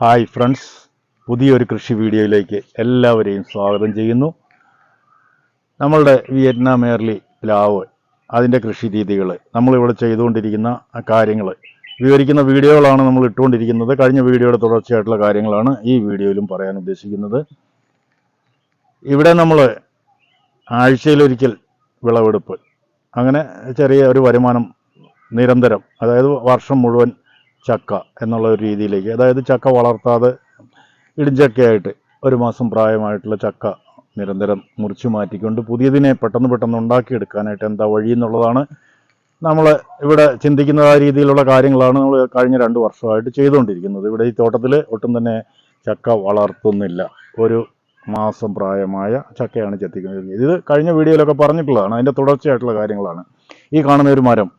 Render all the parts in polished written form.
Hi friends, പുതിയൊരു കൃഷി വീഡിയോയിലേക്ക് എല്ലാവരെയും സ്വാഗതം ചെയ്യുന്നു. നമ്മളുടെ വിയറ്റ്നാം എയർലി പ്ലാവ്, അതിൻ്റെ കൃഷി രീതികൾ, നമ്മളിവിടെ ചെയ്തുകൊണ്ടിരിക്കുന്ന കാര്യങ്ങൾ വിവരിക്കുന്ന വീഡിയോകളാണ് നമ്മൾ ഇട്ടുകൊണ്ടിരിക്കുന്നത്. കഴിഞ്ഞ വീഡിയോയുടെ തുടർച്ചയായിട്ടുള്ള കാര്യങ്ങളാണ് ഈ വീഡിയോയിലും പറയാൻ ഉദ്ദേശിക്കുന്നത്. ഇവിടെ നമ്മൾ ആഴ്ചയിലൊരിക്കൽ വിളവെടുപ്പ്, അങ്ങനെ ചെറിയ ഒരു വരുമാനം നിരന്തരം, അതായത് വർഷം മുഴുവൻ ചക്ക എന്നുള്ള ഒരു രീതിയിലേക്ക്, അതായത് ചക്ക വളർത്താതെ ഇടിഞ്ചക്കയായിട്ട് ഒരു മാസം പ്രായമായിട്ടുള്ള ചക്ക നിരന്തരം മുറിച്ചു മാറ്റിക്കൊണ്ട് പുതിയതിനെ പെട്ടെന്ന് ഉണ്ടാക്കിയെടുക്കാനായിട്ട് എന്താ വഴി എന്നുള്ളതാണ് നമ്മൾ ഇവിടെ ചിന്തിക്കുന്ന ആ രീതിയിലുള്ള കാര്യങ്ങളാണ് നമ്മൾ കഴിഞ്ഞ 2 വർഷമായിട്ട് ചെയ്തുകൊണ്ടിരിക്കുന്നത്. ഇവിടെ ഈ തോട്ടത്തിൽ ഒട്ടും തന്നെ ചക്ക വളർത്തുന്നില്ല. ഒരു മാസം പ്രായമായ ചക്കയാണ് ചെത്തിക്കുന്നത്. ഇത് കഴിഞ്ഞ വീഡിയോയിലൊക്കെ പറഞ്ഞിട്ടുള്ളതാണ്, അതിൻ്റെ തുടർച്ചയായിട്ടുള്ള കാര്യങ്ങളാണ്. ഈ കാണുന്ന ഒരു മരം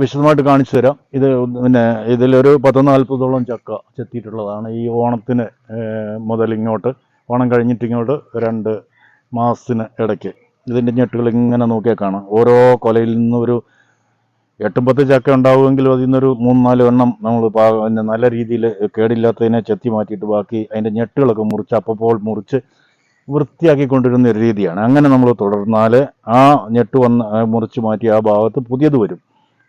വിശദമായിട്ട് കാണിച്ചു തരാം. ഇത് പിന്നെ ഇതിലൊരു 10-40 ചക്ക ചെത്തിയിട്ടുള്ളതാണ്. ഈ ഓണത്തിന് മുതൽ ഇങ്ങോട്ട്, ഓണം കഴിഞ്ഞിട്ട് ഇങ്ങോട്ട് 2 മാസത്തിന് ഇടയ്ക്ക് ഇതിൻ്റെ ഞെട്ടുകൾ ഇങ്ങനെ നോക്കിയാൽ കാണാം. ഓരോ കൊലയിൽ നിന്നും ഒരു 8-10 ചക്ക ഉണ്ടാവുമെങ്കിലും അതിൽ നിന്നൊരു 3-4 എണ്ണം നമ്മൾ പിന്നെ നല്ല രീതിയിൽ കേടില്ലാത്തതിനെ ചെത്തി മാറ്റിയിട്ട് ബാക്കി അതിൻ്റെ ഞെട്ടുകളൊക്കെ മുറിച്ച് അപ്പോൾ മുറിച്ച് വൃത്തിയാക്കിക്കൊണ്ടിരുന്ന ഒരു രീതിയാണ്. അങ്ങനെ നമ്മൾ തുടർന്നാൽ ആ ഞെട്ട് മുറിച്ച് മാറ്റി ആ ഭാഗത്ത് പുതിയത് വരും.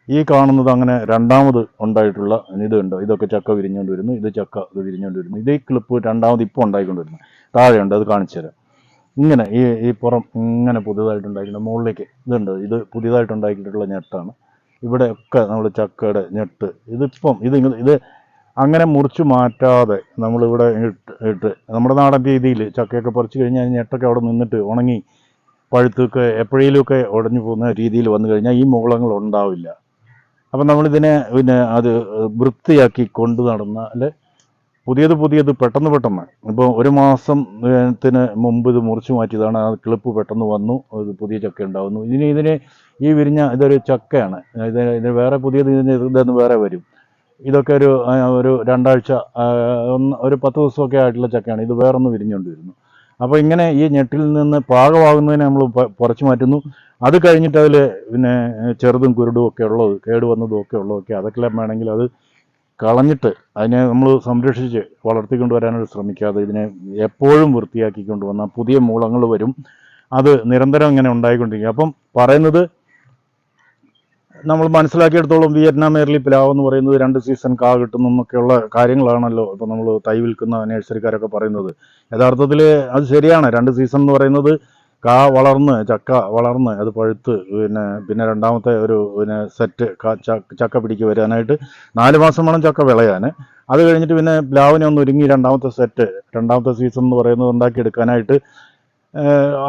ഈ കാണുന്നത് അങ്ങനെ രണ്ടാമത് ഉണ്ടായിട്ടുള്ള ഇതുണ്ട്. ഇതൊക്കെ ചക്ക വിരിഞ്ഞുകൊണ്ട് വരുന്നു. ഇത് ചക്ക ഇത് വിരിഞ്ഞുകൊണ്ട് വരുന്നു. ഇതേ ക്ലിപ്പ് രണ്ടാമത് ഇപ്പോൾ ഉണ്ടായിക്കൊണ്ട് വരുന്നു. താഴെയുണ്ട്, അത് കാണിച്ചു തരാം. ഇങ്ങനെ ഈ പുറം ഇങ്ങനെ പുതിയതായിട്ടുണ്ടാക്കിയിട്ട് മുകളിലേക്ക് ഇതുണ്ട്. ഇത് പുതിയതായിട്ടുണ്ടാക്കിയിട്ടുള്ള ഞെട്ടാണ്. ഇവിടെ ഒക്കെ നമ്മൾ ചക്കയുടെ ഞെട്ട് ഇത് അങ്ങനെ മുറിച്ച് മാറ്റാതെ നമ്മളിവിടെ ഇട്ട് നമ്മുടെ നാടൻ രീതിയിൽ ചക്കയൊക്കെ പറിച്ചു കഴിഞ്ഞാൽ ഞെട്ടൊക്കെ അവിടെ നിന്നിട്ട് ഉണങ്ങി പഴുത്തൊക്കെ എപ്പോഴേലുമൊക്കെ ഉടഞ്ഞു പോകുന്ന രീതിയിൽ വന്നു കഴിഞ്ഞാൽ ഈ മുകളങ്ങൾ ഉണ്ടാവില്ല. അപ്പം നമ്മളിതിനെ അത് വൃത്തിയാക്കി കൊണ്ടു നടന്നാൽ പുതിയത് പെട്ടെന്ന് ഇപ്പോൾ ഒരു മാസത്തിന് മുമ്പ് ഇത് മുറിച്ച് മാറ്റിയതാണ്. ആ ക്ലിപ്പ് പെട്ടെന്ന് വന്നു, ഇത് പുതിയ ചക്ക ഉണ്ടാവുന്നു. ഈ വിരിഞ്ഞ ഇതൊരു ചക്കയാണ്. ഇതിന് വേറെ പുതിയത് ഇതൊന്ന് വേറെ വരും. ഇതൊക്കെ ഒരു 2 ആഴ്ച ഒരു 10 ദിവസമൊക്കെ ആയിട്ടുള്ള ചക്കയാണ്. ഇത് വേറൊന്ന് വിരിഞ്ഞുകൊണ്ട് വരുന്നു. അപ്പോൾ ഇങ്ങനെ ഈ ഞെട്ടിൽ നിന്ന് പാകമാകുന്നതിനെ നമ്മൾ പറിച്ചു മാറ്റുന്നു. അത് കഴിഞ്ഞിട്ട് അതിൽ ചെറുതും കുരുടും ഒക്കെ ഉള്ളത്, കേടുവന്നതും ഒക്കെ ഉള്ളതൊക്കെ അതൊക്കെ വേണമെങ്കിൽ അത് കളഞ്ഞിട്ട് അതിനെ നമ്മൾ സംരക്ഷിച്ച് വളർത്തിക്കൊണ്ട് വരാനായിട്ട് ശ്രമിക്കാതെ ഇതിനെ എപ്പോഴും വൃത്തിയാക്കിക്കൊണ്ട് വന്നാൽ പുതിയ മൂളങ്ങൾ വരും. അത് നിരന്തരം ഇങ്ങനെ ഉണ്ടായിക്കൊണ്ടിരിക്കും. അപ്പം പറയുന്നത് നമ്മൾ മനസ്സിലാക്കിയെടുത്തോളം വിയറ്റ്നാം എയർലി പ്ലാവ് എന്ന് പറയുന്നത് 2 സീസൺ കാ കിട്ടുന്നു എന്നൊക്കെയുള്ള കാര്യങ്ങളാണല്ലോ ഇപ്പോൾ നമ്മൾ തൈ വിൽക്കുന്ന നഴ്സറിക്കാരൊക്കെ പറയുന്നത്. യഥാർത്ഥത്തിൽ അത് ശരിയാണ്. 2 സീസൺ എന്ന് പറയുന്നത് കാ വളർന്ന് ചക്ക വളർന്ന് അത് പഴുത്ത് പിന്നെ രണ്ടാമത്തെ ഒരു സെറ്റ് ചക്ക പിടിക്ക് വരാനായിട്ട് 4 മാസം വേണം ചക്ക വിളയാൻ. അത് കഴിഞ്ഞിട്ട് പിന്നെ പ്ലാവിനെ ഒന്ന് ഒരുങ്ങി രണ്ടാമത്തെ സീസൺ എന്ന് പറയുന്നത് ഉണ്ടാക്കിയെടുക്കാനായിട്ട്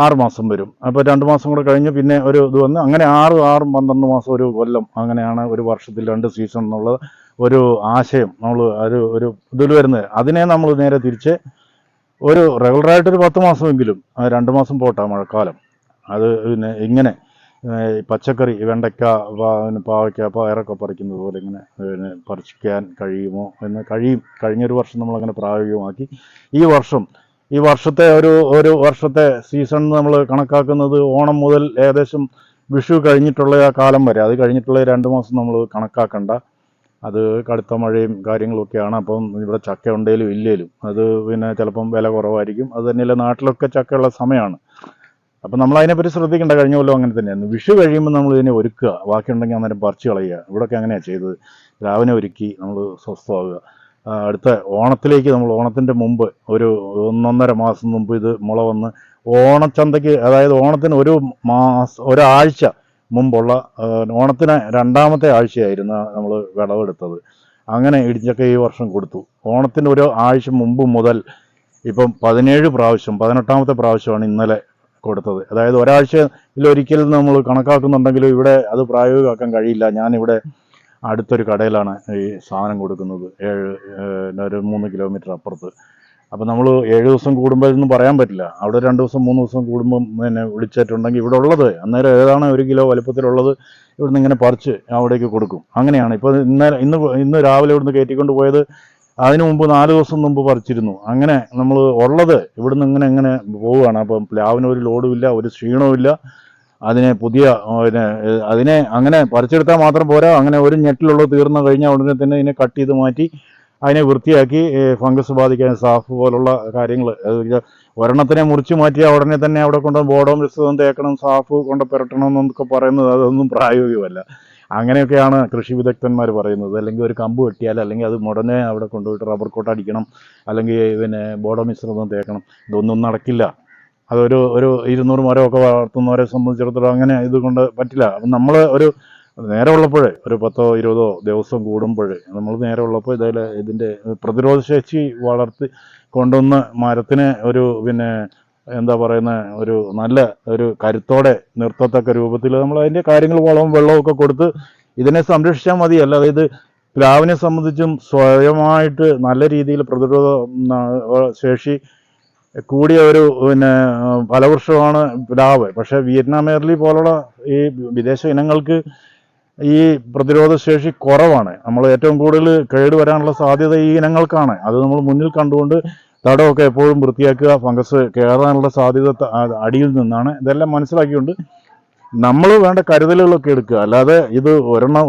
6 മാസം വരും. അപ്പോൾ 2 മാസം കൂടെ കഴിഞ്ഞ് പിന്നെ ഒരു ഇത് വന്ന് അങ്ങനെ 6-12 മാസം, ഒരു കൊല്ലം, അങ്ങനെയാണ് ഒരു വർഷത്തിൽ 2 സീസൺ എന്നുള്ള ഒരു ആശയം നമ്മൾ ഒരു ഇതിൽ വരുന്നത്. അതിനെ നമ്മൾ നേരെ തിരിച്ച് ഒരു റെഗുലറായിട്ടൊരു 10 മാസമെങ്കിലും, 2 മാസം പോട്ടെ മഴക്കാലം, അത് ഇങ്ങനെ പച്ചക്കറി വെണ്ടയ്ക്ക പാവയ്ക്ക പയറൊക്കെ പറിക്കുന്നത് പോലെ ഇങ്ങനെ പറിക്കാൻ കഴിയുമോ എന്ന് കഴിഞ്ഞൊരു വർഷം നമ്മളങ്ങനെ പ്രായോഗികമാക്കി. ഈ വർഷത്തെ ഒരു വർഷത്തെ സീസൺ നമ്മൾ കണക്കാക്കുന്നത് ഓണം മുതൽ ഏകദേശം വിഷു കഴിഞ്ഞിട്ടുള്ള ആ കാലം വരെ. അത് കഴിഞ്ഞിട്ടുള്ള 2 മാസം നമ്മൾ കണക്കാക്കണ്ട. അത് കടുത്ത മഴയും കാര്യങ്ങളൊക്കെയാണ്. അപ്പം ഇവിടെ ചക്ക ഉണ്ടെങ്കിലും ഇല്ലേലും അത് ചിലപ്പം വില കുറവായിരിക്കും. അത് തന്നെയല്ല, നാട്ടിലൊക്കെ ചക്കയുള്ള സമയമാണ്. അപ്പം നമ്മൾ അതിനെപ്പറ്റി ശ്രദ്ധിക്കേണ്ട. കഴിഞ്ഞ കൊല്ലം അങ്ങനെ തന്നെയായിരുന്നു. വിഷു കഴിയുമ്പോൾ നമ്മൾ ഇതിനെ ഒരുക്കുക, ബാക്കിയുണ്ടെങ്കിൽ അന്നേരം പറിച്ച് കളയുക. ഇവിടെയൊക്കെ അങ്ങനെയാണ് ചെയ്തത്. രാവിലെ ഒരുക്കി നമ്മൾ സ്വസ്ഥമാവുക. അടുത്ത ഓണത്തിലേക്ക് നമ്മൾ ഓണത്തിൻ്റെ മുമ്പ് ഒരു 1-1.5 മാസം മുമ്പ് ഇത് മുള വന്ന് ഓണച്ചന്തയ്ക്ക്, അതായത് ഓണത്തിന് ഒരാഴ്ച മുമ്പുള്ള ഓണത്തിന് 2ാമത്തെ ആഴ്ചയായിരുന്നു നമ്മൾ വിളവെടുത്തത്. അങ്ങനെ ഇടിഞ്ചക്ക ഈ വർഷം കൊടുത്തു. ഓണത്തിന് ഒരു ആഴ്ച മുമ്പ് മുതൽ ഇപ്പം 17 പ്രാവശ്യം, 18ാമത്തെ പ്രാവശ്യമാണ് ഇന്നലെ കൊടുത്തത്. അതായത് ഒരാഴ്ചയിലൊരിക്കൽ നമ്മൾ കണക്കാക്കുന്നുണ്ടെങ്കിലും ഇവിടെ അത് പ്രായോഗികമാക്കാൻ കഴിയില്ല. ഞാനിവിടെ അടുത്തൊരു കടയിലാണ് ഈ സാധനം കൊടുക്കുന്നത്, ഒരു 3 കിലോമീറ്റർ അപ്പുറത്ത്. അപ്പം നമ്മൾ 7 ദിവസം കൂടുമ്പോൾ ഇതൊന്നും പറയാൻ പറ്റില്ല. അവിടെ 2 ദിവസം 3 ദിവസം കൂടുമ്പം വിളിച്ചിട്ടുണ്ടെങ്കിൽ ഇവിടെ ഉള്ളത് അന്നേരം ഏതാണ് 1 കിലോ വലുപ്പത്തിലുള്ളത് ഇവിടുന്ന് ഇങ്ങനെ പറിച്ച് അവിടേക്ക് കൊടുക്കും. അങ്ങനെയാണ്. ഇപ്പോൾ ഇന്ന് രാവിലെ ഇവിടുന്ന് കയറ്റിക്കൊണ്ട് പോയത് അതിന് മുമ്പ് 4 ദിവസം മുമ്പ് പറിച്ചിരുന്നു. അങ്ങനെ നമ്മൾ ഉള്ളത് ഇവിടുന്ന് ഇങ്ങനെ പോവുകയാണ്. അപ്പം പ്ലാവിന് ഒരു ലോഡുമില്ല, ഒരു ക്ഷീണവുമില്ല. അതിനെ അങ്ങനെ പറിച്ചെടുത്താൽ മാത്രം പോരാ. അങ്ങനെ ഒരു ഞെട്ടിലുള്ളത് തീർന്നു കഴിഞ്ഞാൽ ഉടനെ തന്നെ ഇതിനെ കട്ട് ചെയ്ത് മാറ്റി അതിനെ വൃത്തിയാക്കി ഫംഗസ് ബാധിക്കാൻ സാഫ് പോലുള്ള കാര്യങ്ങൾ ഒരെണ്ണത്തിനെ മുറിച്ച് മാറ്റിയാൽ ഉടനെ തന്നെ അവിടെ കൊണ്ട് ബോഡോ മിശ്രിതം തേക്കണം, സാഫ് കൊണ്ട് പുരട്ടണം എന്നൊക്കെ പറയുന്നത് അതൊന്നും പ്രായോഗികമല്ല. അങ്ങനെയൊക്കെയാണ് കൃഷി വിദഗ്ധന്മാർ പറയുന്നത്. അല്ലെങ്കിൽ ഒരു കമ്പ് വെട്ടിയാൽ അല്ലെങ്കിൽ അത് ഉടനെ അവിടെ കൊണ്ടുപോയിട്ട് റബ്ബർ കോട്ട് അടിക്കണം, അല്ലെങ്കിൽ ബോഡോ മിശ്രിതം തേക്കണം. ഇതൊന്നും നടക്കില്ല. അതൊരു 200 മരമൊക്കെ വളർത്തുന്നവരെ സംബന്ധിച്ചിടത്തോളം അങ്ങനെ ഇതുകൊണ്ട് പറ്റില്ല. അപ്പം നമ്മൾ നേരെ ഉള്ളപ്പോൾ ഒരു 10-20 ദിവസം കൂടുമ്പോൾ നമ്മൾ നേരെ ഉള്ളപ്പോൾ ഇതിൻ്റെ പ്രതിരോധശേഷി വളർത്തി കൊണ്ടുവന്ന് മരത്തിന് എന്താ പറയുന്ന നല്ല കരുത്തോടെ നിർത്തത്തക്ക രൂപത്തിൽ നമ്മൾ അതിൻ്റെ കാര്യങ്ങൾ വളവും വെള്ളവും കൊടുത്ത് ഇതിനെ സംരക്ഷിച്ചാൽ മതി. അല്ലാതെ ഇത് പ്ലാവിനെ സംബന്ധിച്ചും സ്വയമായിട്ട് നല്ല രീതിയിൽ പ്രതിരോധ ശേഷി കൂടിയ ഫലവൃക്ഷമാണ് പ്ലാവ്. പക്ഷേ വിയറ്റ്നാം എയർലി പോലുള്ള ഈ വിദേശ ഇനങ്ങൾക്ക് ഈ പ്രതിരോധ ശേഷി കുറവാണ്. നമ്മൾ ഏറ്റവും കൂടുതൽ കേടുവരാനുള്ള സാധ്യത ഈ ഇനങ്ങൾക്കാണ്. അത് നമ്മൾ മുന്നിൽ കണ്ടുകൊണ്ട് തടമൊക്കെ എപ്പോഴും വൃത്തിയാക്കുക. ഫംഗസ് കയറാനുള്ള സാധ്യത അടിയിൽ നിന്നാണ്. ഇതെല്ലാം മനസ്സിലാക്കിക്കൊണ്ട് നമ്മൾ വേണ്ട കരുതലുകളൊക്കെ എടുക്കുക. അല്ലാതെ ഇത്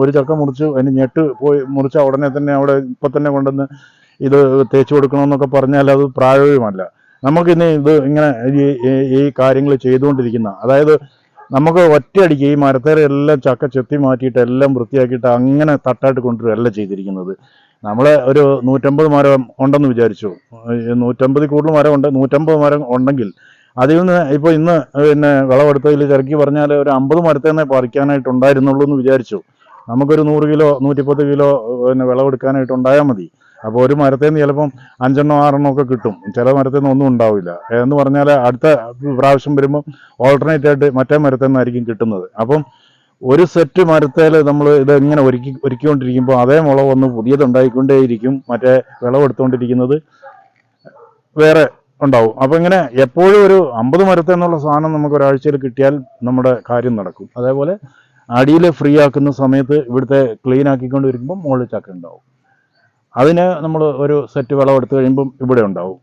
ഒരു ചക്ക മുറിച്ച് അതിന് ഞെട്ട് പോയി മുറിച്ചാൽ ഉടനെ തന്നെ അവിടെ ഇപ്പം തന്നെ കൊണ്ടുവന്ന് ഇത് തേച്ച് കൊടുക്കണമെന്നൊക്കെ പറഞ്ഞാൽ അത് പ്രായോഗികമല്ല. നമുക്കിനി ഇത് ഇങ്ങനെ ഈ കാര്യങ്ങൾ ചെയ്തുകൊണ്ടിരിക്കുന്ന, അതായത് നമുക്ക് ഒറ്റയടിക്ക് ഈ മരത്തേരെ എല്ലാം ചക്ക ചെത്തി മാറ്റിയിട്ട് എല്ലാം വൃത്തിയാക്കിയിട്ട് അങ്ങനെ തട്ടായിട്ട് കൊണ്ടുവരികയല്ല ചെയ്തിരിക്കുന്നത്. നമ്മൾ ഒരു 150 മരം ഉണ്ടെന്ന് വിചാരിച്ചു. 150 കൂടുതൽ മരമുണ്ട്. 150 മരം ഉണ്ടെങ്കിൽ അതിൽ നിന്ന് ഇപ്പോൾ ഇന്ന് വിളവെടുത്തതിൽ ചുരുക്കി പറഞ്ഞാൽ ഒരു 50 മരത്തേനെ പറിക്കാനായിട്ടുണ്ടായിരുന്നുള്ളൂ എന്ന് വിചാരിച്ചു. നമുക്കൊരു 100 കിലോ 110 കിലോ വിളവെടുക്കാനായിട്ടുണ്ടായാൽ മതി. അപ്പോൾ ഒരു മരത്തിൽ നിന്ന് ചിലപ്പം 5 6 ഒക്കെ കിട്ടും. ചില മരത്തിൽ നിന്ന് ഒന്നും ഉണ്ടാവില്ല. എന്ന് പറഞ്ഞാൽ അടുത്ത പ്രാവശ്യം വരുമ്പം ഓൾട്ടർനേറ്റ് ആയിട്ട് മറ്റേ മരത്തിൽ നിന്നായിരിക്കും കിട്ടുന്നത്. അപ്പം ഒരു സെറ്റ് മരത്തേൽ നമ്മൾ ഇതെങ്ങനെ ഒരുക്കിക്കൊണ്ടിരിക്കുമ്പോൾ അതേ മുള വന്ന് പുതിയതുണ്ടായിക്കൊണ്ടേയിരിക്കും. മറ്റേ വിളവെടുത്തുകൊണ്ടിരിക്കുന്നത് വേറെ ഉണ്ടാവും. അപ്പോൾ ഇങ്ങനെ എപ്പോഴും ഒരു 50 മരത്തിൽ നിന്നുള്ള സാധനം നമുക്ക് ഒരാഴ്ചയിൽ കിട്ടിയാൽ നമ്മുടെ കാര്യം നടക്കും. അതേപോലെ അടിയിൽ ഫ്രീ ആക്കുന്ന സമയത്ത് ഇവിടുത്തെ ക്ലീൻ ആക്കിക്കൊണ്ട് വരുമ്പം മുകളിൽ ചക്ക ഉണ്ടാവും. അതിന് നമ്മൾ ഒരു സെറ്റ് വിളവെടുത്ത് കഴിയുമ്പം ഇവിടെ ഉണ്ടാവും.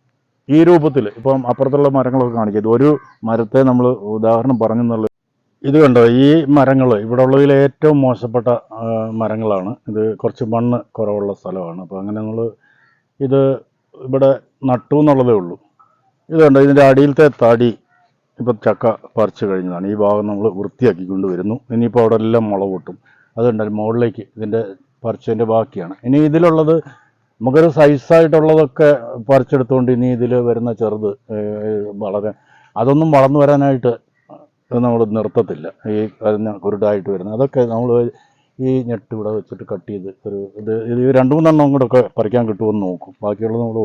ഈ രൂപത്തിൽ ഇപ്പം അപ്പുറത്തുള്ള മരങ്ങളൊക്കെ കാണിക്കും. ഒരു മരത്തെ നമ്മൾ ഉദാഹരണം പറഞ്ഞെന്നുള്ളത് ഇത് കണ്ടോ, ഈ മരങ്ങൾ ഇവിടെ ഉള്ളതിൽ ഏറ്റവും മോശപ്പെട്ട മരങ്ങളാണ്. ഇത് കുറച്ച് മണ്ണ് കുറവുള്ള സ്ഥലമാണ്. അപ്പോൾ അങ്ങനെ നമ്മൾ ഇത് ഇവിടെ നട്ടു എന്നുള്ളതേ ഉള്ളൂ. ഇത് കണ്ടോ, ഇതിൻ്റെ അടിയിലത്തെ തടി ഇപ്പം ചക്ക പറിച്ചു കഴിഞ്ഞതാണ്. ഈ ഭാഗം നമ്മൾ വൃത്തിയാക്കിക്കൊണ്ട് വരുന്നു. ഇനിയിപ്പോൾ അവിടെ എല്ലാം മുള പൊട്ടും. അതുകൊണ്ടല്ലോ മുകളിലേക്ക് ഇതിൻ്റെ പറിച്ചതിൻ്റെ ബാക്കിയാണ്. ഇനി ഇതിലുള്ളത് നമുക്കൊരു സൈസായിട്ടുള്ളതൊക്കെ പറിച്ചെടുത്തുകൊണ്ട് ഇനി ഇതിൽ വരുന്ന ചെറുത് അതൊന്നും വളർന്നു വരാനായിട്ട് നമ്മൾ നിർത്തത്തില്ല. ഈ അതിന് കുരുടായിട്ട് വരുന്നത് അതൊക്കെ നമ്മൾ ഈ ഞെട്ട് ഇവിടെ വെച്ചിട്ട് കട്ട് ചെയ്ത് ഇത് 2-3 കൂടെ ഒക്കെ പറിക്കാൻ കിട്ടുമെന്ന് നോക്കും. ബാക്കിയുള്ളത് നമ്മൾ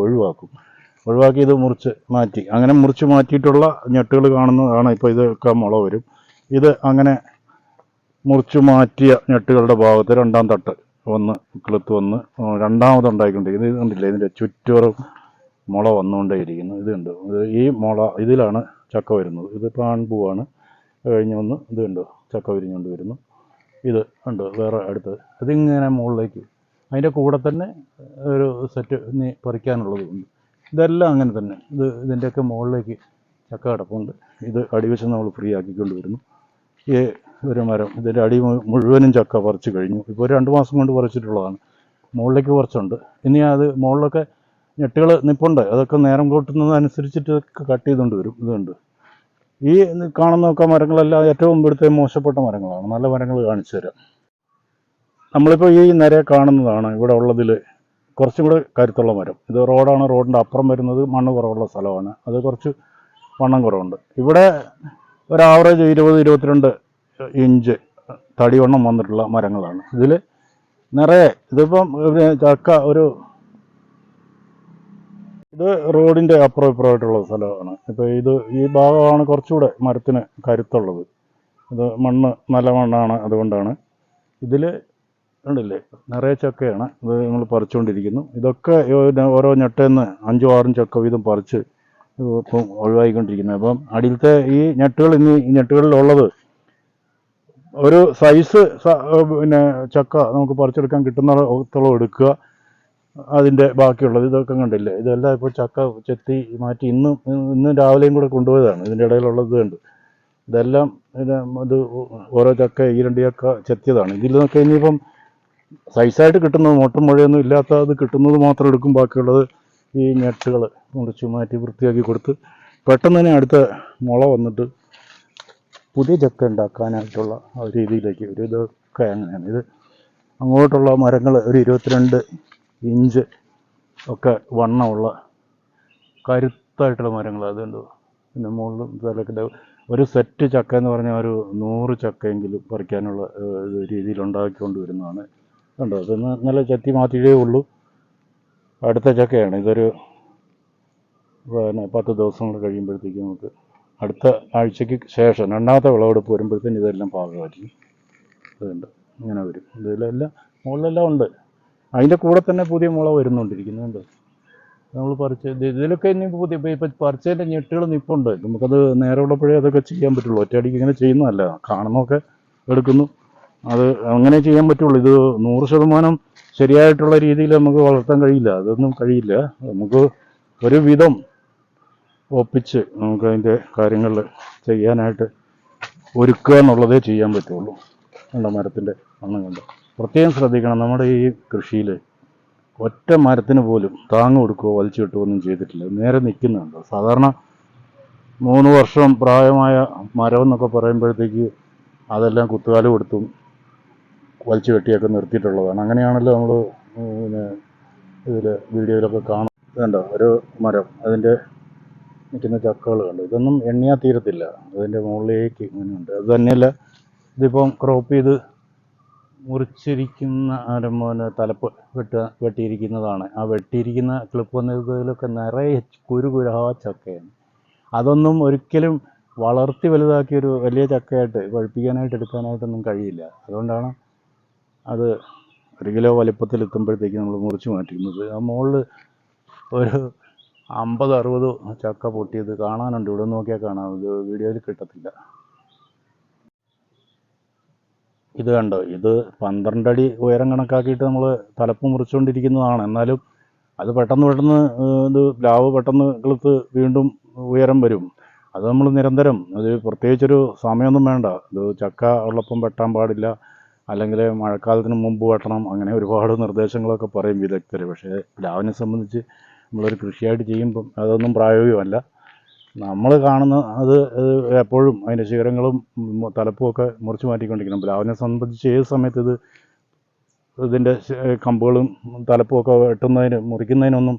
ഒഴിവാക്കി ഇത് മുറിച്ച് മാറ്റി. അങ്ങനെ മുറിച്ച് മാറ്റിയിട്ടുള്ള ഞെട്ടുകൾ കാണുന്നതാണ്. ഇപ്പോൾ ഇതൊക്കെ മുള വരും. ഇത് അങ്ങനെ മുറിച്ച് മാറ്റിയ ഞെട്ടുകളുടെ ഭാഗത്ത് 2ാം തട്ട് കിളുത്ത് വന്ന് രണ്ടാമതുണ്ടായിക്കൊണ്ടിരിക്കുന്നത്. ഇത് കണ്ടില്ലേ, ഇതിൻ്റെ ചുറ്റോറും മുള വന്നുകൊണ്ടേയിരിക്കുന്നു. ഇതുണ്ട്, ഈ മുള ഇതിലാണ് ചക്ക വരുന്നത്. ഇതിപ്പോൾ ആൺപൂവാണ്. കഴിഞ്ഞ് വന്ന് ഇത് കണ്ടോ, ചക്ക വിരിഞ്ഞുകൊണ്ട് വരുന്നു. ഇത് കണ്ടോ വേറെ അടുത്തത്. അതിങ്ങനെ മുകളിലേക്ക് അതിൻ്റെ കൂടെ തന്നെ ഒരു സെറ്റ് ഇനി പറിക്കാനുള്ളതുണ്ട്. ഇതെല്ലാം അങ്ങനെ തന്നെ. ഇതിൻ്റെയൊക്കെ മുകളിലേക്ക് ചക്ക കിടപ്പുണ്ട്. ഇത് അടിവശം നമ്മൾ ഫ്രീ ആക്കിക്കൊണ്ട് വരുന്നു. ഈ ഒരു മരം ഇതിൻ്റെ അടി മുഴുവനും ചക്ക പറിച്ച് കഴിഞ്ഞു. ഇപ്പോൾ 2 മാസം കൊണ്ട് പറിച്ചിട്ടുള്ളതാണ്. മുകളിലേക്ക് കുറച്ചുണ്ട്. ഇനി അത് മുകളിലൊക്കെ ഞെട്ടുകൾ നിൽപ്പുണ്ട്. അതൊക്കെ നേരം കൂട്ടുന്നതനുസരിച്ചിട്ട് കട്ട് ചെയ്തുകൊണ്ട് വരും. ഇതുണ്ട്, ഈ കാണുന്നൊക്കെ മരങ്ങളെല്ലാം ഏറ്റവും ഇവിടുത്തെ മോശപ്പെട്ട മരങ്ങളാണ്. നല്ല മരങ്ങൾ കാണിച്ചു തരാം. നമ്മളിപ്പോൾ ഈ നിര കാണുന്നതാണ് ഇവിടെ ഉള്ളതിൽ കുറച്ചും കൂടെ കരുത്തുള്ള മരം. ഇത് റോഡാണ്. റോഡിൻ്റെ അപ്പുറം വരുന്നത് മണ്ണ് കുറവുള്ള സ്ഥലമാണ്. അത് കുറച്ച് വണ്ണം കുറവുണ്ട്. ഇവിടെ ഒരു ആവറേജ് 20-22 ഇഞ്ച് തടി വണ്ണം വന്നിട്ടുള്ള മരങ്ങളാണ്. ഇതിൽ നിറയെ ഇതിപ്പം ചക്ക ഇത് റോഡിൻ്റെ അപ്പുറം ഇപ്പുറമായിട്ടുള്ള സ്ഥലമാണ്. ഇപ്പോൾ ഈ ഭാഗമാണ് കുറച്ചുകൂടെ മരത്തിന് കരുത്തുള്ളത്. ഇത് മണ്ണ് നല്ല മണ്ണാണ്. അതുകൊണ്ടാണ് ഇതിൽ ഉണ്ടല്ലേ നിറയെ ചക്കയാണ്. ഇത് നമ്മൾ പറിച്ചുകൊണ്ടിരിക്കുന്നു. ഇതൊക്കെ ഓരോ ഞെട്ടേന്ന് 5-6 ചക്ക വീതം പറിച്ച് ഇപ്പം ഒഴിവാക്കിക്കൊണ്ടിരിക്കുന്നത്. അപ്പം അടിയിലത്തെ ഈ ഞെട്ടുകളിലുള്ളത് ഒരു സൈസ് ചക്ക നമുക്ക് പറിച്ചെടുക്കാൻ കിട്ടുന്നിടത്തോളം എടുക്കുക. അതിൻ്റെ ബാക്കിയുള്ളത് ഇതൊക്കെ കണ്ടില്ലേ, ഇതെല്ലാം ഇപ്പോൾ ചക്ക ചെത്തി മാറ്റി ഇന്ന് രാവിലെയും കൂടെ കൊണ്ടുപോയതാണ്. ഇതിൻ്റെ ഇടയിലുള്ളത് ഉണ്ട്. ഇതെല്ലാം ഇത് ഓരോ ചക്ക 2 ചക്ക ചെത്തിയതാണ്. ഇതിൽ നിന്നൊക്കെ ഇനിയിപ്പം സൈസായിട്ട് കിട്ടുന്നത് മോട്ടും മുഴയൊന്നും ഇല്ലാത്ത അത് കിട്ടുന്നത് മാത്രം എടുക്കും. ബാക്കിയുള്ളത് ഈ ഞെട്ടുകൾ മുറിച്ച് മാറ്റി വൃത്തിയാക്കി കൊടുത്ത് പെട്ടെന്ന് തന്നെ അടുത്ത മുള വന്നിട്ട് പുതിയ ചക്ക ഉണ്ടാക്കാനായിട്ടുള്ള ആ രീതിയിലേക്ക് ഒരു ഇതൊക്കെ അങ്ങനെയാണ്. ഇത് അങ്ങോട്ടുള്ള മരങ്ങൾ ഒരു 22 ഇഞ്ച് ഒക്കെ വണ്ണമുള്ള കരുത്തായിട്ടുള്ള മരങ്ങൾ. അതുകൊണ്ട് പിന്നെ മുകളിലും തലക്കിൻ്റെ ഒരു സെറ്റ് ചക്ക എന്ന് പറഞ്ഞാൽ ഒരു 100 ചക്കയെങ്കിലും പറിക്കാനുള്ള രീതിയിൽ ഉണ്ടാക്കിക്കൊണ്ട് വരുന്നതാണ്. കണ്ടോ, അത് നല്ല ചെത്തി മാറ്റിയേ ഉള്ളൂ. അടുത്ത ചക്കയാണ് ഇതൊരു പിന്നെ 10 ദിവസം കൂടെ കഴിയുമ്പോഴത്തേക്ക് നമുക്ക് അടുത്ത ആഴ്ചയ്ക്ക് ശേഷം രണ്ടാമത്തെ വിളവെടുപ്പ് വരുമ്പോഴത്തേന് ഇതെല്ലാം പാകമായിരിക്കും. അതുണ്ട് ഇങ്ങനെ വരും. ഇതിലെല്ലാം മുകളിലെല്ലാം ഉണ്ട്. അതിൻ്റെ കൂടെ തന്നെ പുതിയ മുള വരുന്നുണ്ടിരിക്കുന്നുണ്ട്. നമ്മൾ പറിച്ച് ഇതിലൊക്കെ ഇനി പുതിയ ഇപ്പം പറിച്ചതിൻ്റെ ഞെട്ടുകൾ നിൽപ്പുണ്ട്. നമുക്കത് നേരെ ഉള്ളപ്പോഴേ അതൊക്കെ ചെയ്യാൻ പറ്റുള്ളൂ. ഒറ്റയടിക്ക് ഇങ്ങനെ ചെയ്യുന്നതല്ല, കാണുന്നതൊക്കെ എടുക്കുന്നു, അത് അങ്ങനെ ചെയ്യാൻ പറ്റുള്ളൂ. ഇത് 100% ശരിയായിട്ടുള്ള രീതിയിൽ നമുക്ക് വളർത്താൻ കഴിയില്ല. അതൊന്നും കഴിയില്ല. നമുക്ക് ഒരു വിധം ഒപ്പിച്ച് നമുക്ക് അതിൻ്റെ കാര്യങ്ങൾ ചെയ്യാനായിട്ട് ഒരുക്കുക എന്നുള്ളതേ ചെയ്യാൻ പറ്റുള്ളൂ. കണ്ടോ മരത്തിൻ്റെ വണ്ണം കണ്ടോ. പ്രത്യേകം ശ്രദ്ധിക്കണം, നമ്മുടെ ഈ കൃഷിയിൽ ഒറ്റ മരത്തിന് പോലും താങ്ങ് കൊടുക്കുകയോ വലിച്ചു കിട്ടുകയോ ഒന്നും ചെയ്തിട്ടില്ല. നേരെ നിൽക്കുന്നുണ്ട്. സാധാരണ 3 വർഷം പ്രായമായ മരം എന്നൊക്കെ പറയുമ്പോഴത്തേക്ക് അതെല്ലാം കുത്തുകാല് കൊടുത്തും വലിച്ചു കെട്ടിയൊക്കെ നിർത്തിയിട്ടുള്ളതാണ്. അങ്ങനെയാണല്ലോ നമ്മൾ പിന്നെ ഇതിൽ വീഡിയോയിലൊക്കെ കാണും. കണ്ടോ ഒരു മരം, അതിൻ്റെ നിൽക്കുന്ന ചക്കകൾ കണ്ടു. ഇതൊന്നും എണ്ണിയാൽ തീരത്തില്ല. അതിൻ്റെ മുകളിലേക്ക് ഇങ്ങനെയുണ്ട്. അത് തന്നെയല്ല, ഇതിപ്പം ക്രോപ്പ് ചെയ്ത് മുറിച്ചിരിക്കുന്ന തലപ്പ് വെട്ടിയിരിക്കുന്നതാണ്. ആ വെട്ടിയിരിക്കുന്ന ക്ലിപ്പ് വന്നതിലൊക്കെ നിറയെ കുരുകുരാ ചക്കയാണ്. അതൊന്നും ഒരിക്കലും വളർത്തി വലുതാക്കിയൊരു വലിയ ചക്കയായിട്ട് പഴുപ്പിക്കാനായിട്ട് എടുക്കാനായിട്ടൊന്നും കഴിയില്ല. അതുകൊണ്ടാണ് അത് 1 കിലോ വലിപ്പത്തിൽ എത്തുമ്പോഴത്തേക്ക് നമ്മൾ മുറിച്ച് മാറ്റുന്നത്. ആ മുകളിൽ ഒരു 50-60 ചക്ക പൊട്ടിയത് കാണാനുണ്ട്. ഇവിടെ നോക്കിയാൽ കാണാം, ഇത് വീഡിയോയിൽ കിട്ടത്തില്ല. ഇത് കണ്ടോ, ഇത് 12 അടി ഉയരം കണക്കാക്കിയിട്ട് നമ്മൾ തലപ്പ് മുറിച്ചുകൊണ്ടിരിക്കുന്നതാണ്. എന്നാലും അത് പെട്ടെന്ന് ഇത് പ്ലാവ് പെട്ടെന്ന് കിളുത്ത് വീണ്ടും ഉയരം വരും. അത് നമ്മൾ നിരന്തരം, അത് പ്രത്യേകിച്ചൊരു സമയമൊന്നും വേണ്ട. ഇത് ചക്ക ഉള്ളപ്പം വെട്ടാൻ പാടില്ല, അല്ലെങ്കിൽ മഴക്കാലത്തിന് മുമ്പ് വെട്ടണം, അങ്ങനെ ഒരുപാട് നിർദ്ദേശങ്ങളൊക്കെ പറയും വിദഗ്ധർ. പക്ഷേ പ്ലാവിനെ സംബന്ധിച്ച് നമ്മളൊരു കൃഷിയായിട്ട് ചെയ്യുമ്പം അതൊന്നും പ്രായോഗികമല്ല. നമ്മൾ കാണുന്ന അത് എപ്പോഴും അതിൻ്റെ ശിഖരങ്ങളും തലപ്പും ഒക്കെ മുറിച്ച് മാറ്റിക്കൊണ്ടിരിക്കണം. പ്ലാവിനെ സംബന്ധിച്ച് ഏത് സമയത്ത് ഇതിൻ്റെ കമ്പുകളും തലപ്പും ഒക്കെ മുറിക്കുന്നതിനൊന്നും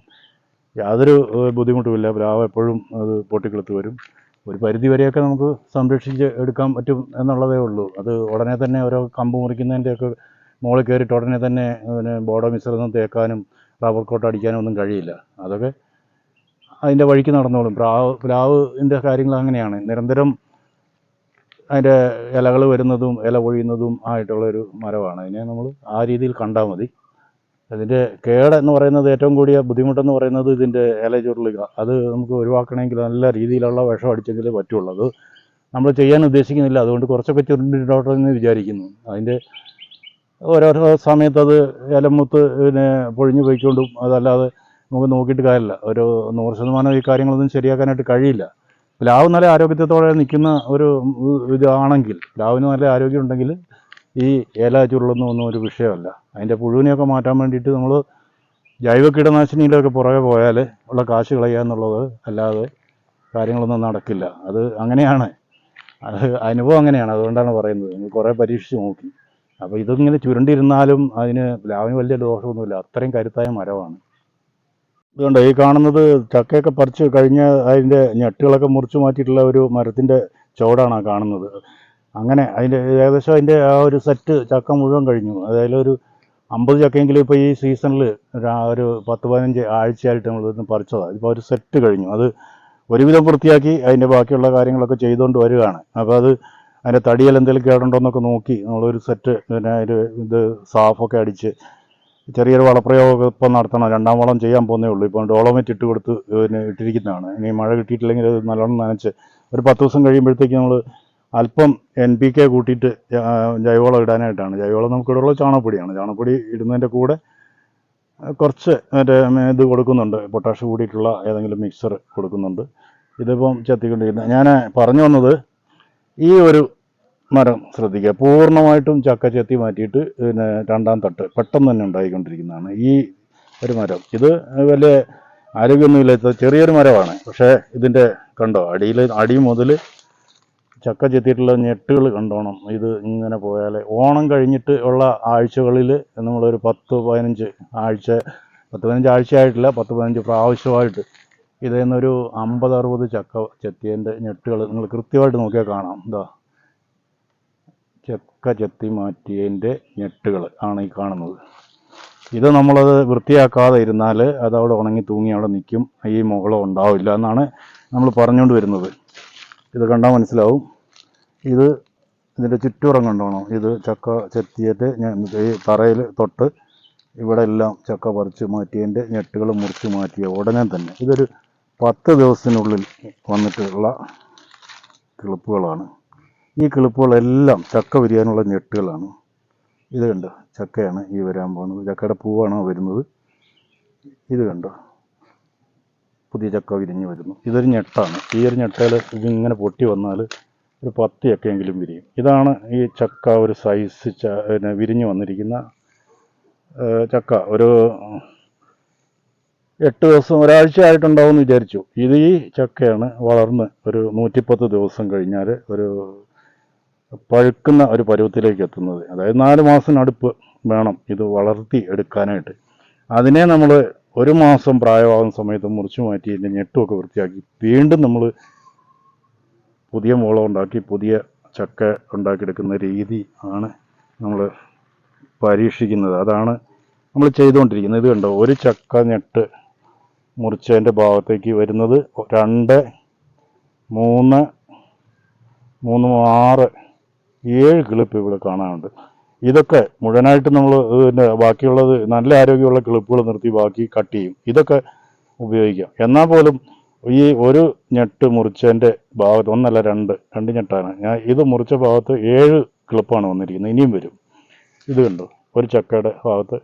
യാതൊരു ബുദ്ധിമുട്ടുമില്ല. പ്ലാവ് എപ്പോഴും അത് പൊട്ടിക്കിളുത്ത് വരും. ഒരു പരിധി വരെയൊക്കെ നമുക്ക് സംരക്ഷിച്ച് എടുക്കാൻ പറ്റും എന്നുള്ളതേ ഉള്ളൂ. അത് ഉടനെ തന്നെ ഓരോ കമ്പ് മുറിക്കുന്നതിൻ്റെയൊക്കെ മുകളിൽ കയറിയിട്ട് ഉടനെ തന്നെ പിന്നെ ബോഡോ മിശ്രിതം തേക്കാനും റബ്ബർ കോട്ട് അടിക്കാനും ഒന്നും കഴിയില്ല. അതൊക്കെ അതിൻ്റെ വഴിക്ക് നടന്നോളും. പ്ലാവിൻ്റെ കാര്യങ്ങൾ അങ്ങനെയാണ്. നിരന്തരം അതിൻ്റെ ഇലകൾ വരുന്നതും ഇല പൊഴിയുന്നതും ആയിട്ടുള്ളൊരു മരമാണ്. അതിനെ നമ്മൾ ആ രീതിയിൽ കണ്ടാൽ മതി. അതിൻ്റെ കേടെന്ന് പറയുന്നത്, ഏറ്റവും കൂടിയ ബുദ്ധിമുട്ടെന്ന് പറയുന്നത് ഇതിൻ്റെ ഇല ചുരുളുക. അത് നമുക്ക് ഒഴിവാക്കണമെങ്കിൽ നല്ല രീതിയിലുള്ള വിഷം അടിച്ചെങ്കിലേ പറ്റുള്ളൂ. അത് നമ്മൾ ചെയ്യാൻ ഉദ്ദേശിക്കുന്നില്ല. അതുകൊണ്ട് കുറച്ചൊക്കെ ചുരുണ്ടിട്ടോട്ടെ എന്ന് വിചാരിക്കുന്നു. അതിൻ്റെ ഓരോരോ സമയത്ത് അത് ഇലമുത്ത് പിന്നെ പൊഴിഞ്ഞു പോയിക്കൊണ്ടും, അതല്ലാതെ നമുക്ക് നോക്കിയിട്ട് കാര്യമില്ല. ഒരു 100% ഈ കാര്യങ്ങളൊന്നും ശരിയാക്കാനായിട്ട് കഴിയില്ല. പ്ലാവ് നല്ല ആരോഗ്യത്തോടെ നിൽക്കുന്ന ഒരു ഇതാണെങ്കിൽ, പ്ലാവിന് നല്ല ആരോഗ്യം ഉണ്ടെങ്കിൽ ഈ ഇല ചുരുളൊന്നും ഒരു വിഷയമല്ല. അതിൻ്റെ പുഴുവിനെയൊക്കെ മാറ്റാൻ വേണ്ടിയിട്ട് നമ്മൾ ജൈവ കീടനാശിനിയിലൊക്കെ പുറകെ പോയാൽ ഉള്ള കാശ് കളയുക എന്നുള്ളത് അല്ലാതെ കാര്യങ്ങളൊന്നും നടക്കില്ല. അത് അങ്ങനെയാണ്, അത് അനുഭവം അങ്ങനെയാണ്. അതുകൊണ്ടാണ് പറയുന്നത്. നമ്മൾ കുറേ പരീക്ഷിച്ച് നോക്കി. അപ്പോൾ ഇതിങ്ങനെ ചുരുണ്ടിരുന്നാലും അതിന് പ്ലാവിന് വലിയ ദോഷമൊന്നുമില്ല. അത്രയും കരുത്തായ മരമാണ്. ഇതുകൊണ്ട് ഈ കാണുന്നത് ചക്കയൊക്കെ പറിച്ച് കഴിഞ്ഞ് അതിൻ്റെ ഞെട്ടുകളൊക്കെ മുറിച്ച് മാറ്റിയിട്ടുള്ള ഒരു മരത്തിൻ്റെ ചോടാണ് കാണുന്നത്. അങ്ങനെ അതിൻ്റെ ഏകദേശം അതിൻ്റെ ആ ഒരു സെറ്റ് ചക്ക മുഴുവൻ കഴിഞ്ഞു. അതിലൊരു 50 ചക്കയെങ്കിലും ഇപ്പോൾ ഈ സീസണിൽ ഒരു 10-15 ആഴ്ചയായിട്ട് നമ്മളിന്ന് പറിച്ചതാണ്. ഇപ്പോൾ ഒരു സെറ്റ് കഴിഞ്ഞു. അത് ഒരുവിധം വൃത്തിയാക്കി അതിൻ്റെ ബാക്കിയുള്ള കാര്യങ്ങളൊക്കെ ചെയ്തുകൊണ്ട് വരികയാണ്. അപ്പോൾ അത് അതിൻ്റെ തടിയിൽ എന്തെങ്കിലും കേടുണ്ടോയെന്നൊക്കെ നോക്കി നമ്മളൊരു സെറ്റ് പിന്നെ ഇത് സാഫൊക്കെ അടിച്ച് ചെറിയൊരു വളപ്രയോഗമൊക്കെ ഇപ്പം നടത്തണം. 2ാം വളം ചെയ്യാൻ പോകുന്നേ ഉള്ളൂ. ഇപ്പം ഡോളോമേറ്റ് ഇട്ട് കൊടുത്ത് പിന്നെ ഇട്ടിരിക്കുന്നതാണ്. ഇനി മഴ കിട്ടിയിട്ടില്ലെങ്കിൽ അത് നല്ലോണം നനച്ച് ഒരു 10 ദിവസം കഴിയുമ്പോഴത്തേക്ക് നമ്മൾ അല്പം NPK കൂട്ടിയിട്ട് ജൈവവളം ഇടാനായിട്ടാണ്. ജൈവവളം നമുക്കിവിടെയുള്ള ചാണകപ്പൊടിയാണ്. ചാണകപ്പൊടി ഇടുന്നതിൻ്റെ കൂടെ കുറച്ച് ഇത് കൊടുക്കുന്നുണ്ട്, പൊട്ടാഷ് കൂടിയിട്ടുള്ള ഏതെങ്കിലും മിക്സർ കൊടുക്കുന്നുണ്ട്. ഇതിപ്പം ചെത്തിക്കൊണ്ടിരിക്കുന്നത്. ഞാൻ പറഞ്ഞു വന്നത്, ഈ ഒരു മരം ശ്രദ്ധിക്കുക. പൂർണ്ണമായിട്ടും ചക്ക ചെത്തി മാറ്റിയിട്ട് പിന്നെ രണ്ടാം തട്ട് പെട്ടെന്ന് തന്നെ ഉണ്ടായിക്കൊണ്ടിരിക്കുന്നതാണ് ഈ ഒരു മരം. ഇത് വലിയ ആരോഗ്യമൊന്നുമില്ലാത്ത ചെറിയൊരു മരമാണ്. പക്ഷേ ഇതിൻ്റെ കണ്ടോ അടി മുതൽ ചക്ക ചെത്തിയിട്ടുള്ള ഞെട്ടുകൾ കണ്ടോണം. ഇത് ഇങ്ങനെ പോയാൽ ഓണം കഴിഞ്ഞിട്ട് ഉള്ള ആഴ്ചകളിൽ നമ്മളൊരു 10-15 ആഴ്ച, 10-15 ആഴ്ചയായിട്ടില്ല, 10-15 പ്രാവശ്യമായിട്ട് ഇതിൽ നിന്നൊരു 50-60 ചക്ക ചെത്തിയതിൻ്റെ ഞെട്ടുകൾ നിങ്ങൾ കൃത്യമായിട്ട് നോക്കിയാൽ കാണാം. എന്താ ചക്ക ചെത്തി മാറ്റിയതിൻ്റെ ഞെട്ടുകൾ ആണ് ഈ കാണുന്നത്. ഇത് നമ്മളത് വൃത്തിയാക്കാതെ ഇരുന്നാൽ അതവിടെ ഉണങ്ങി തൂങ്ങി അവിടെ നിൽക്കും. ഈ മുകളും ഉണ്ടാവില്ല എന്നാണ് നമ്മൾ പറഞ്ഞുകൊണ്ട് വരുന്നത്. ഇത് കണ്ടാൽ മനസ്സിലാവും. ഇതിൻ്റെ ചുറ്റുപുറം കണ്ടോണം. ഇത് ചക്ക ചെത്തിയിട്ട് ഈ തറയിൽ തൊട്ട് ഇവിടെ എല്ലാം ചക്ക പറിച്ച് മാറ്റിയതിൻ്റെ ഞെട്ടുകൾ മുറിച്ച് മാറ്റിയ ഉടനെ തന്നെ ഇതൊരു 10 ദിവസത്തിനുള്ളിൽ വന്നിട്ടുള്ള കിളിപ്പുകളാണ്. ഈ കിളിപ്പുകളെല്ലാം ചക്ക വിരിയാനുള്ള ഞെട്ടുകളാണ്. ഇത് കണ്ടോ, ചക്കയാണ് ഈ വരാൻ പോകുന്നത്. ചക്കയുടെ പൂവാണ് വരുന്നത്. ഇത് കണ്ടോ, പുതിയ ചക്ക വിരിഞ്ഞ് വരുന്നു. ഇതൊരു ഞെട്ടാണ്. ഈ ഒരു ഞെട്ടയിൽ ഇതിങ്ങനെ പൊട്ടി വന്നാൽ ഒരു 10 ചക്കയെങ്കിലും വിരിയും. ഇതാണ് ഈ ചക്ക ഒരു സൈസ് പിന്നെ വിരിഞ്ഞ് വന്നിരിക്കുന്ന ചക്ക. ഒരു 8 ദിവസം ഒരാഴ്ച ആയിട്ടുണ്ടാവുമെന്ന് വിചാരിച്ചു. ഇത് ഈ ചക്കയാണ് വളർന്ന് ഒരു 110 ദിവസം കഴിഞ്ഞാൽ ഒരു പഴുക്കുന്ന ഒരു പരുവത്തിലേക്ക് എത്തുന്നത്. അതായത് 4 മാസത്തിനടുപ്പ് വേണം ഇത് വളർത്തി എടുക്കാനായിട്ട്. അതിനെ നമ്മൾ 1 മാസം പ്രായമാകുന്ന സമയത്ത് മുറിച്ചു മാറ്റി ഇതിൻ്റെ ഞെട്ടുമൊക്കെ വൃത്തിയാക്കി വീണ്ടും നമ്മൾ പുതിയ മുള ഉണ്ടാക്കി പുതിയ ചക്ക ഉണ്ടാക്കിയെടുക്കുന്ന രീതി ആണ് നമ്മൾ പരീക്ഷിക്കുന്നത്. അതാണ് നമ്മൾ ചെയ്തുകൊണ്ടിരിക്കുന്നത്. ഇത് കണ്ടോ, ഒരു ചക്ക ഞെട്ട് മുറിച്ചതിൻ്റെ ഭാഗത്തേക്ക് വരുന്നത് 2, 3, 6, 7 കിളിപ്പ് ഇവിടെ കാണാനുണ്ട്. ഇതൊക്കെ മുഴുവനായിട്ട് നമ്മൾ പിന്നെ ബാക്കിയുള്ളത് നല്ല ആരോഗ്യമുള്ള കിളിപ്പുകൾ നിർത്തി ബാക്കി കട്ട് ചെയ്യും. ഇതൊക്കെ ഉപയോഗിക്കാം. എന്നാൽ പോലും ഈ ഒരു ഞെട്ട് മുറിച്ചതിൻ്റെ ഭാഗത്ത് 1 അല്ല 2 ഞെട്ടാണ്. ഞാൻ ഇത് മുറിച്ച ഭാഗത്ത് 7 കിളിപ്പാണ് വന്നിരിക്കുന്നത്. ഇനിയും വരും. ഇത് കണ്ടോ, ഒരു ചക്കയുടെ ഭാഗത്ത്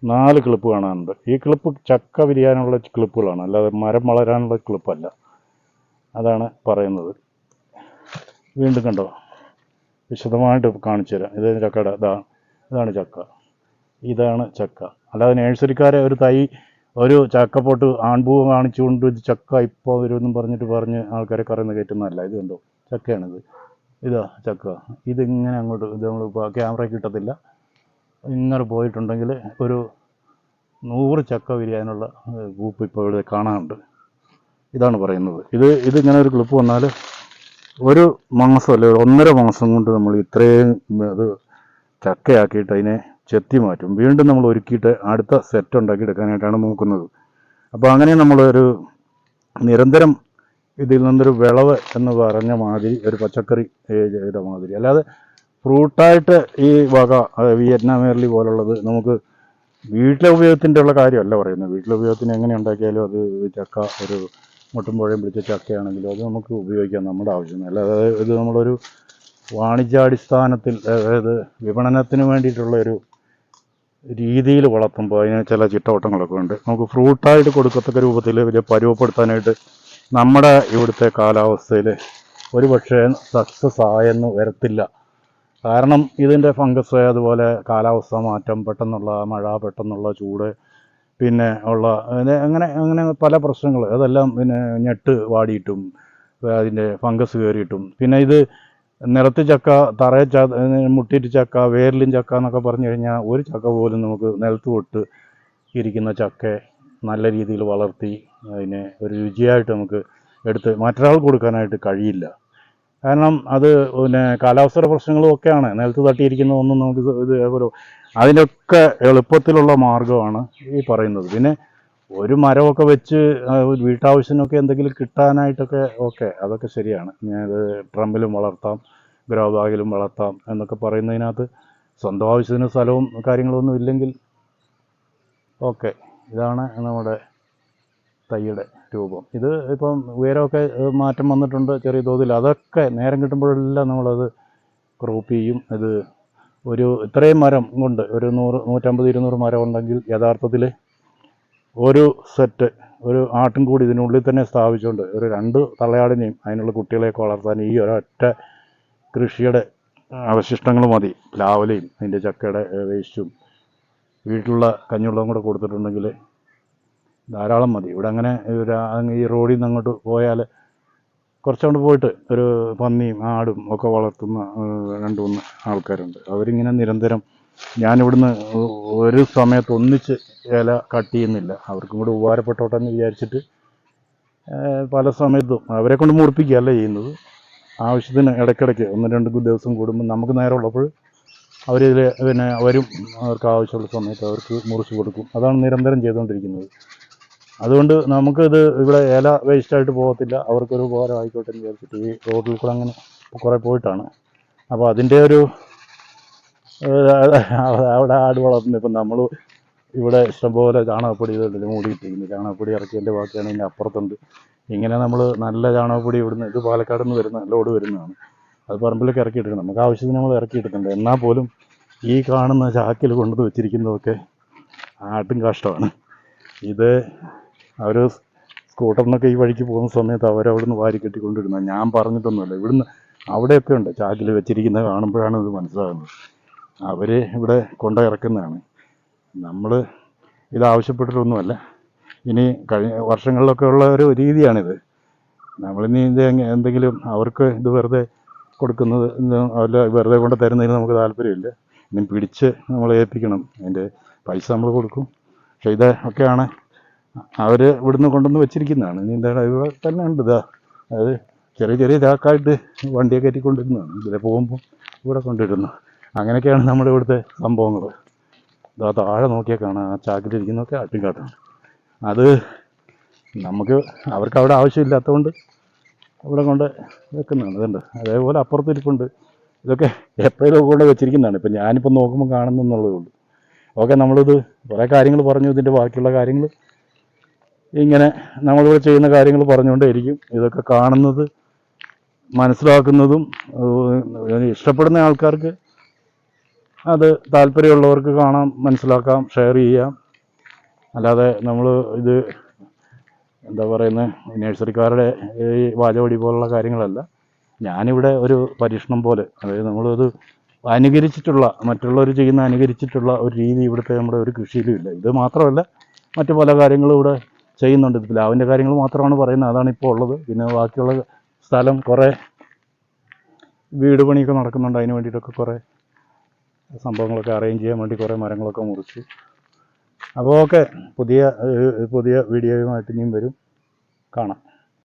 4 കിളിപ്പ് കാണാനുണ്ട്. ഈ കിളിപ്പ് ചക്ക വിരിയാനുള്ള കിളിപ്പുകളാണ്, അല്ലാതെ മരം വളരാനുള്ള കിളിപ്പല്ല. അതാണ് പറയുന്നത്. വീണ്ടും കണ്ടോ, വിശദമായിട്ട് കാണിച്ചു തരാം. ഇത് ചക്കയുടെ ഇതാണ് ചക്ക. ഇതാണ് ചക്ക. അല്ലാതെ നേഴ്സറിക്കാരെ ഒരു ചക്കപ്പോട്ട് ആൺപൂവ് കാണിച്ചുകൊണ്ട് ഇത് ചക്ക ഇപ്പോൾ വരുമെന്നും പറഞ്ഞ് ആൾക്കാരെ കറന്ന് കയറ്റുന്നതല്ല. ഇത് കണ്ടോ, ചക്കയാണിത്. ഇതാ ചക്ക. ഇതിങ്ങനെ അങ്ങോട്ട് ഇത് നമ്മൾ ക്യാമറ കിട്ടത്തില്ല. ഇങ്ങനെ പോയിട്ടുണ്ടെങ്കിൽ ഒരു 100 ചക്ക വിരിയാനുള്ള ഗ്രൂപ്പ് ഇപ്പോൾ ഇവിടെ കാണാനുണ്ട്. ഇതാണ് പറയുന്നത്. ഇതിങ്ങനെ ഒരു ക്ലിപ്പ് വന്നാൽ ഒരു മാസം അല്ലെ 1.5 മാസം കൊണ്ട് നമ്മൾ ഇത്രയും അത് ചക്കയാക്കിയിട്ട് അതിനെ ചെത്തി മാറ്റും. വീണ്ടും നമ്മൾ ഒരുക്കിയിട്ട് അടുത്ത സെറ്റ് ഉണ്ടാക്കി എടുക്കാനായിട്ടാണ് നോക്കുന്നത്. അപ്പോൾ അങ്ങനെ നമ്മളൊരു നിരന്തരം ഇതിൽ നിന്നൊരു വിളവ് എന്ന് പറഞ്ഞ മാതിരി ഒരു പച്ചക്കറി ചെയ്ത മാതിരി, അല്ലാതെ ഫ്രൂട്ടായിട്ട് ഈ വക വിയറ്റ്നാം മേർലി പോലുള്ളത് നമുക്ക് വീട്ടിലെ ഉപയോഗത്തിൻ്റെ ഉള്ള കാര്യമല്ല പറയുന്നത്. വീട്ടിലെ ഉപയോഗത്തിന് എങ്ങനെ ഉണ്ടാക്കിയാലും അത് ചക്ക ഒരു മുട്ടും പുഴയും പിടിച്ച ചക്കയാണെങ്കിലും അത് നമുക്ക് ഉപയോഗിക്കാം നമ്മുടെ ആവശ്യത്തിന്. അല്ലാതെ ഇത് നമ്മളൊരു വാണിജ്യാടിസ്ഥാനത്തിൽ, അതായത് വിപണനത്തിന് വേണ്ടിയിട്ടുള്ള ഒരു രീതിയിൽ വളർത്തുമ്പോൾ അതിന് ചില ചിട്ടവട്ടങ്ങളൊക്കെ ഉണ്ട്. നമുക്ക് ഫ്രൂട്ടായിട്ട് കൊടുക്കത്തക്ക രൂപത്തിൽ വലിയ പരുവപ്പെടുത്താനായിട്ട് നമ്മുടെ ഇവിടുത്തെ കാലാവസ്ഥയിൽ ഒരു പക്ഷേ സക്സസ് ആയെന്ന് വരത്തില്ല. കാരണം ഇതിൻ്റെ ഫംഗസ്, അതുപോലെ കാലാവസ്ഥ മാറ്റം, പെട്ടെന്നുള്ള മഴ, പെട്ടെന്നുള്ള ചൂട്, പിന്നെ ഉള്ള അങ്ങനെ പല പ്രശ്നങ്ങൾ, അതെല്ലാം പിന്നെ ഞെട്ട് വാടിയിട്ടും അതിൻ്റെ ഫംഗസ് കയറിയിട്ടും, പിന്നെ ഇത് നിലത്ത് ചക്ക, തറയിൽ മുട്ടിയിട്ട് ചക്ക, വേരിലും ചക്ക എന്നൊക്കെ പറഞ്ഞു കഴിഞ്ഞാൽ ഒരു ചക്ക പോലും നമുക്ക് നിലത്ത് തൊട്ട് ഇരിക്കുന്ന ചക്ക നല്ല രീതിയിൽ വളർത്തി അതിനെ ഒരു രുചിയായിട്ട് നമുക്ക് എടുത്ത് മറ്റൊരാൾ കൊടുക്കാനായിട്ട് കഴിയില്ല. കാരണം അത് പിന്നെ കാലാവസ്ഥയുടെ പ്രശ്നങ്ങളും ഒക്കെയാണ്. നിലത്ത് തട്ടിയിരിക്കുന്ന ഒന്നും നമുക്ക് ഇത് ഒരു അതിനൊക്കെ എളുപ്പത്തിലുള്ള മാർഗ്ഗമാണ് ഈ പറയുന്നത്. പിന്നെ ഒരു മരമൊക്കെ വെച്ച് വീട്ടാവശ്യത്തിനൊക്കെ എന്തെങ്കിലും കിട്ടാനായിട്ടൊക്കെ ഓക്കെ, അതൊക്കെ ശരിയാണ്. ഞാനത് ഡ്രമ്മിലും വളർത്താം, ഗ്രോ ബാഗിലും വളർത്താം എന്നൊക്കെ പറയുന്നതിനകത്ത് സ്വന്തം ആവശ്യത്തിന് സ്ഥലവും കാര്യങ്ങളൊന്നും ഇല്ലെങ്കിൽ ഓക്കെ. ഇതാണ് നമ്മുടെ തൈയുടെ രൂപം. ഇത് ഇപ്പം ഉയരമൊക്കെ മാറ്റം വന്നിട്ടുണ്ട് ചെറിയ തോതിൽ. അതൊക്കെ നേരം കിട്ടുമ്പോഴെല്ലാം നമ്മളത് ക്രോപ്പ് ചെയ്യും. ഇത് ഇത്രയും മരം കൊണ്ട് ഒരു 100-150-200 മരം ഉണ്ടെങ്കിൽ യഥാർത്ഥത്തിൽ ഒരു സെറ്റ് ഒരു ആട്ടിൻകൂടി ഇതിനുള്ളിൽ തന്നെ സ്ഥാപിച്ചുകൊണ്ട് ഒരു 2 തള്ളയാടിനെയും അതിനുള്ള കുട്ടികളെയൊക്കെ വളർത്താൻ ഈ ഒരൊറ്റ കൃഷിയുടെ അവശിഷ്ടങ്ങൾ മതി. പ്ലാവിലയും അതിൻ്റെ ചക്കയുടെ വേസ്റ്റും വീട്ടിലുള്ള കഞ്ഞിവെള്ളവും കൂടെ കൊടുത്തിട്ടുണ്ടെങ്കിൽ ധാരാളം മതി. ഇവിടെ അങ്ങനെ ഈ റോഡിൽ നിന്ന് അങ്ങോട്ട് പോയാൽ കുറച്ചങ്ങോട്ട് പോയിട്ട് ഒരു പന്നിയും ആടും ഒക്കെ വളർത്തുന്ന 2-3 ആൾക്കാരുണ്ട്. അവരിങ്ങനെ നിരന്തരം, ഞാനിവിടുന്ന് ഒരു സമയത്ത് ഒന്നിച്ച് ഇല കട്ട് ചെയ്യുന്നില്ല, അവർക്കും കൂടെ ഉപകാരപ്പെട്ടോട്ടെ എന്ന് വിചാരിച്ചിട്ട് പല സമയത്തും അവരെ കൊണ്ട് മുറിപ്പിക്കുകയല്ല ചെയ്യുന്നത്. ആവശ്യത്തിന് ഇടയ്ക്കിടയ്ക്ക് 1-2 ദിവസം കൂടുമ്പോൾ നമുക്ക് നേരമുള്ളപ്പോൾ അവരിതിൽ വരും, അവർക്ക് ആവശ്യമുള്ള സമയത്ത് അവർക്ക് മുറിച്ച് കൊടുക്കും. അതാണ് നിരന്തരം ചെയ്തുകൊണ്ടിരിക്കുന്നത്. അതുകൊണ്ട് നമുക്കിത് ഇവിടെ ഇല വേസ്റ്റായിട്ട് പോകത്തില്ല, അവർക്കൊരു ഉപകാരം ആയിക്കോട്ടെ എന്ന് വിചാരിച്ചിട്ട് ഈ റോഡിൽ കൂടെ അങ്ങനെ കുറേ പോയിട്ടാണ്. അപ്പോൾ അതിൻ്റെ ഒരു അവിടെ ആട് വളർത്തുന്നത്. ഇപ്പം നമ്മൾ ഇവിടെ ഇഷ്ടംപോലെ ചാണകപ്പൊടി ഇതല്ലേ മൂടിയിട്ടിരിക്കുന്നത്, ചാണകപ്പൊടി ഇറക്കിയതിൻ്റെ ബാക്കിയാണ് ഇതിൻ്റെ അപ്പുറത്തുണ്ട്. ഇങ്ങനെ നമ്മൾ നല്ല ചാണകപ്പൊടി ഇവിടുന്ന്, ഇത് പാലക്കാട് നിന്ന് വരുന്ന ലോഡ് വരുന്നതാണ്, അത് പറമ്പിലേക്ക് ഇറക്കിയിട്ടുണ്ട്. നമുക്ക് ആവശ്യത്തിന് നമ്മൾ ഇറക്കിയിട്ടുണ്ട്. എന്നാൽ പോലും ഈ കാണുന്ന ചാക്കിൽ കൊണ്ടുവന്ന് വെച്ചിരിക്കുന്നതൊക്കെ ആട്ടും കഷ്ടമാണ്. ഇത് അവർ സ്കൂട്ടറിനൊക്കെ ഈ വഴിക്ക് പോകുന്ന സമയത്ത് അവരവിടുന്ന് വാരി കെട്ടിക്കൊണ്ടിരുന്നത്, ഞാൻ പറഞ്ഞിട്ടൊന്നുമില്ല. ഇവിടുന്ന് അവിടെയൊക്കെ ഉണ്ട് ചാക്കിൽ വെച്ചിരിക്കുന്നത്, കാണുമ്പോഴാണ് ഇത് മനസ്സിലാകുന്നത്. അവർ ഇവിടെ കൊണ്ട് ഇറക്കുന്നതാണ്. നമ്മൾ ഇതാവശ്യപ്പെട്ടിട്ടൊന്നുമല്ല. ഇനി കഴിഞ്ഞ വർഷങ്ങളിലൊക്കെ ഉള്ള ഒരു രീതിയാണിത്. നമ്മളിനി ഇത് എന്തെങ്കിലും അവർക്ക് ഇത് വെറുതെ കൊടുക്കുന്നത്, അല്ല വെറുതെ കൊണ്ട് തരുന്നതിന് നമുക്ക് താല്പര്യമില്ല. ഇനി പിടിച്ച് നമ്മൾ ഏൽപ്പിക്കണം, അതിൻ്റെ പൈസ നമ്മൾ കൊടുക്കും. പക്ഷേ ഇതൊക്കെയാണ് അവർ ഇവിടുന്ന് കൊണ്ടുവന്ന് വെച്ചിരിക്കുന്നതാണ്. ഇനി എന്താണ് ഇവിടെ തന്നെ ഉണ്ട്, ഇതാ അത് ചെറിയ ചെറിയ ചാക്കായിട്ട് വണ്ടിയെ കയറ്റിക്കൊണ്ടിരുന്നതാണ്. ഇതിലെ പോകുമ്പോൾ ഇവിടെ കൊണ്ടിരുന്നു. അങ്ങനെയൊക്കെയാണ് നമ്മുടെ ഇവിടുത്തെ സംഭവങ്ങൾ. ഇതാ താഴെ നോക്കിയാൽ കാണാം, ആ ചാക്കിലിരിക്കുന്നതൊക്കെ ആട്ടിൻകാട്ടാണ്. അത് നമുക്ക് അവർക്ക് അവിടെ ആവശ്യമില്ലാത്തതുകൊണ്ട് ഇവിടെ കൊണ്ട് വെക്കുന്നതാണ്. ഇതുണ്ട്, അതേപോലെ അപ്പുറത്തിരിപ്പുണ്ട്. ഇതൊക്കെ എപ്പോഴും കൊണ്ട് വെച്ചിരിക്കുന്നതാണ്. ഇപ്പം ഞാനിപ്പോൾ നോക്കുമ്പോൾ കാണുന്നെന്നുള്ളതേ ഉള്ളൂ. ഓക്കെ, നമ്മളിത് കുറേ കാര്യങ്ങൾ പറഞ്ഞു. ഇതിൻ്റെ ബാക്കിയുള്ള കാര്യങ്ങൾ ഇങ്ങനെ നമ്മളിവിടെ ചെയ്യുന്ന കാര്യങ്ങൾ പറഞ്ഞുകൊണ്ടേയിരിക്കും. ഇതൊക്കെ കാണുന്നത് മനസ്സിലാക്കുന്നതും ഇഷ്ടപ്പെടുന്ന ആൾക്കാർക്ക്, അത് താല്പര്യമുള്ളവർക്ക് കാണാം, മനസ്സിലാക്കാം, ഷെയർ ചെയ്യാം. അല്ലാതെ നമ്മൾ ഇത് എന്താ പറയുന്നത്, നഴ്സറിക്കാരുടെ ഈ വാചകടി പോലുള്ള കാര്യങ്ങളല്ല. ഞാനിവിടെ ഒരു പരീക്ഷണം പോലെ, അതായത് നമ്മളത് അനുകരിച്ചിട്ടുള്ള, മറ്റുള്ളവർ ചെയ്യുന്ന അനുകരിച്ചിട്ടുള്ള ഒരു രീതി ഇവിടുത്തെ നമ്മുടെ ഒരു കൃഷിയിലും ഇല്ല. ഇത് മാത്രമല്ല, മറ്റു പല കാര്യങ്ങളും ഇവിടെ ചെയ്യുന്നുണ്ട്. ഇത് പ്ലാവിൻ്റെ കാര്യങ്ങൾ മാത്രമാണ് പറയുന്നത്, അതാണ് ഇപ്പോൾ ഉള്ളത്. പിന്നെ ബാക്കിയുള്ള സ്ഥലം കുറേ വീട് പണിയൊക്കെ നടക്കുന്നുണ്ട്, അതിന് വേണ്ടിയിട്ടൊക്കെ കുറേ സംഭവങ്ങളൊക്കെ അറേഞ്ച് ചെയ്യാൻ വേണ്ടി കുറേ മരങ്ങളൊക്കെ മുറിച്ചു. അപ്പോൾ ഓക്കെ, പുതിയ വീഡിയോയുമായിട്ട് ഇനിയും വരും, കാണാം.